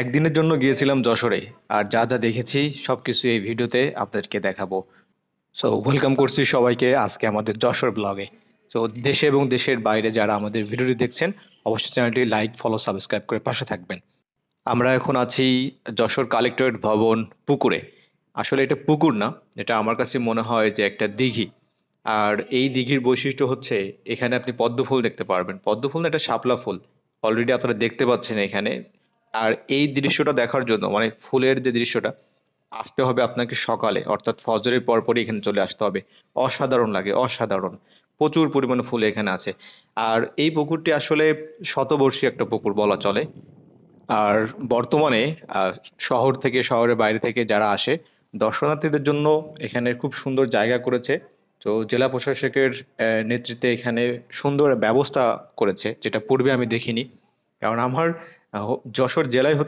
একদিনের জন্য গিয়েছিলাম যশোরে। আর যা যা দেখেছি সবকিছু এই ভিডিওতে আপনাদেরকে দেখাবো। সো ওয়েলকাম করছি সবাইকে আজকে আমাদের যশোর ব্লগে। তো দেশে এবং দেশের বাইরে যারা আমাদের ভিডিওটি দেখছেন, অবশ্যই চ্যানেলটি লাইক, ফলো, সাবস্ক্রাইব করে পাশে থাকবেন। আমরা এখন আছি যশোর কালেক্টরেট ভবন পুকুরে। আসলে এটা পুকুর না, এটা আমার কাছে মনে হয় যে একটা দিঘি। আর এই দিঘির বৈশিষ্ট্য হচ্ছে এখানে আপনি পদ্ম ফুল দেখতে পারবেন। পদ্ম ফুল না, এটা শাপলা ফুল। অলরেডি আপনারা দেখতে পাচ্ছেন এখানে। আর এই দৃশ্যটা দেখার জন্য, মানে ফুলের যে দৃশ্যটা, আসতে হবে আপনাকে সকালে, অর্থাৎ ফজরের পরপরই এখানে চলে আসতে হবে। অসাধারণ লাগে, অসাধারণ। প্রচুর পরিমাণে ফুল এখানে আছে। আর এই পুকুরটি আসলে শতবর্ষী একটা পুকুর বলা চলে। আর বর্তমানে আহ, শহর থেকে, শহরের বাইরে থেকে যারা আসে দর্শনার্থীদের জন্য এখানে খুব সুন্দর জায়গা করেছে। তো জেলা প্রশাসকের নেতৃত্বে এখানে সুন্দর ব্যবস্থা করেছে, যেটা পূর্বে আমি দেখিনি। কারণ আমার যশোর জেলায়